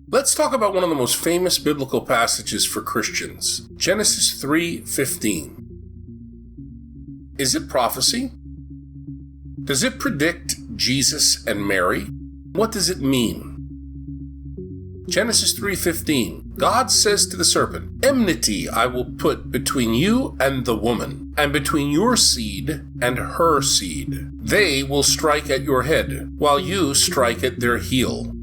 Let's talk about one of the most famous biblical passages for Christians, Genesis 3:15. Is it prophecy? Does it predict Jesus and Mary? What does it mean? Genesis 3:15. God says to the serpent, "Enmity I will put between you and the woman, and between your seed and her seed. They will strike at your head, while you strike at their heel."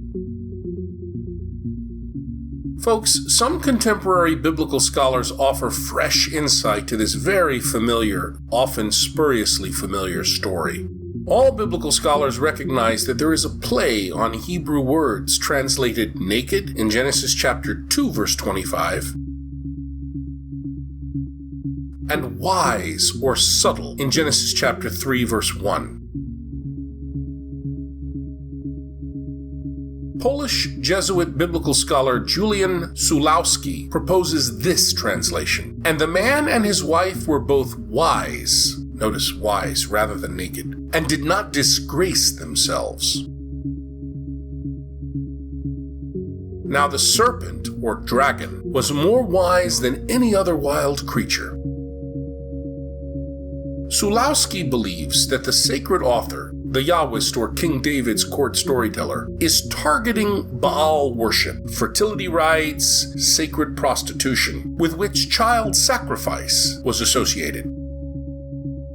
Folks, some contemporary biblical scholars offer fresh insight to this very familiar, often spuriously familiar story. All biblical scholars recognize that there is a play on Hebrew words translated naked in Genesis chapter 2, verse 25, and wise or subtle in Genesis chapter 3, verse 1. Polish Jesuit biblical scholar Julian Sulawski proposes this translation: "And the man and his wife were both wise," notice wise rather than naked, "and did not disgrace themselves." Now the serpent, or dragon, was more wise than any other wild creature. Sulawski believes that the sacred author, the Yahwist or King David's court storyteller, is targeting Baal worship, fertility rites, sacred prostitution, with which child sacrifice was associated.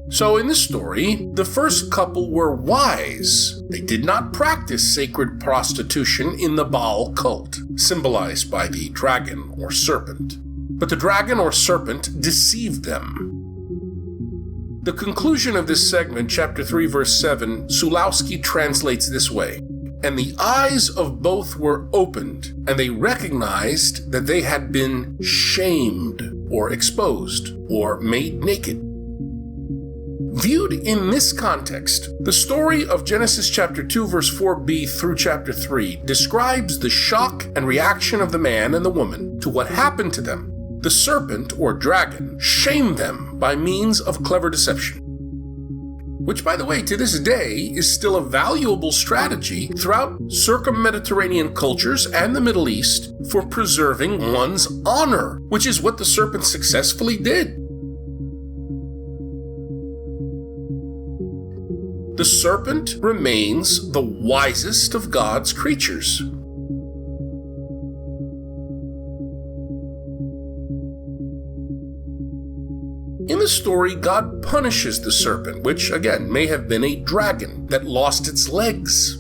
So in this story, the first couple were wise. They did not practice sacred prostitution in the Baal cult, symbolized by the dragon or serpent. But the dragon or serpent deceived them. The conclusion of this segment, chapter 3, verse 7, Sulawski translates this way: "And the eyes of both were opened, and they recognized that they had been shamed, or exposed, or made naked." Viewed in this context, the story of Genesis chapter 2, verse 4b through chapter 3 describes the shock and reaction of the man and the woman to what happened to them. The serpent, or dragon, shamed them by means of clever deception, which, by the way, to this day is still a valuable strategy throughout circum-Mediterranean cultures and the Middle East for preserving one's honor, which is what the serpent successfully did. The serpent remains the wisest of God's creatures. In the story, God punishes the serpent, which, again, may have been a dragon that lost its legs.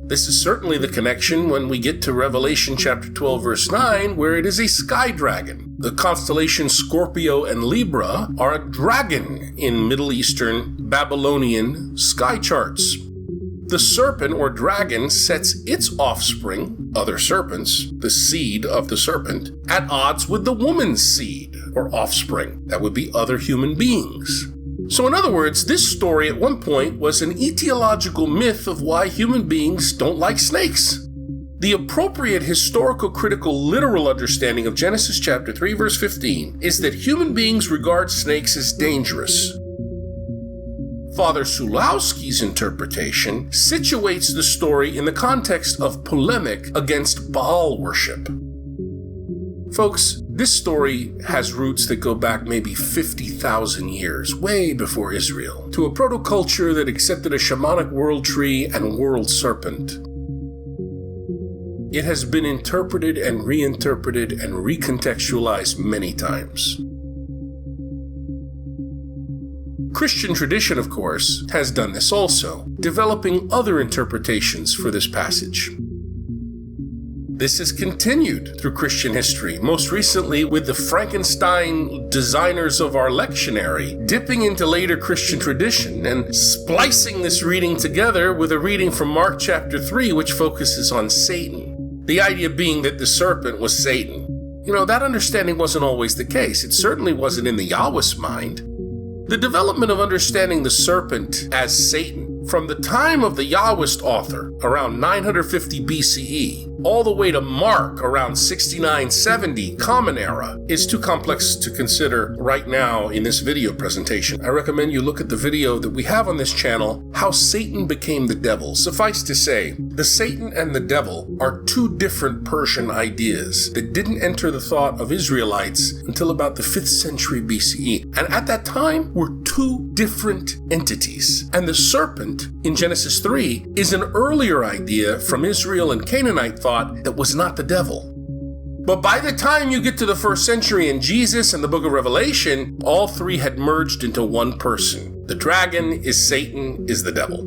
This is certainly the connection when we get to Revelation chapter 12, verse 9, where it is a sky dragon. The constellations Scorpio and Libra are a dragon in Middle Eastern Babylonian sky charts. The serpent or dragon sets its offspring, other serpents, the seed of the serpent, at odds with the woman's seed or offspring. That would be other human beings. So in other words, this story at one point was an etiological myth of why human beings don't like snakes. The appropriate historical, critical, literal understanding of Genesis chapter 3, verse 15 is that human beings regard snakes as dangerous. Father Sulawski's interpretation situates the story in the context of polemic against Baal worship. Folks, this story has roots that go back maybe 50,000 years, way before Israel, to a proto-culture that accepted a shamanic world tree and world serpent. It has been interpreted and reinterpreted and recontextualized many times. Christian tradition, of course, has done this also, developing other interpretations for this passage. This is continued through Christian history, most recently with the Frankenstein designers of our lectionary, dipping into later Christian tradition and splicing this reading together with a reading from Mark chapter 3, which focuses on Satan. The idea being that the serpent was Satan. That understanding wasn't always the case. It certainly wasn't in the Yahwist's mind. The development of understanding the serpent as Satan From the time of the Yahwist author, around 950 BCE, all the way to Mark, around 6970 Common Era, is too complex to consider right now in this video presentation. I recommend you look at the video that we have on this channel, How Satan Became the Devil. Suffice to say, the Satan and the devil are two different Persian ideas that didn't enter the thought of Israelites until about the 5th century BCE. And at that time, were two different entities. And the serpent in Genesis 3 is an earlier idea from Israel and Canaanite thought that was not the devil. But by the time you get to the 1st century and Jesus and the book of Revelation, all three had merged into one person. The dragon is Satan, is the devil.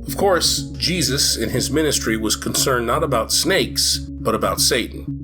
Of course, Jesus in his ministry was concerned not about snakes, but about Satan.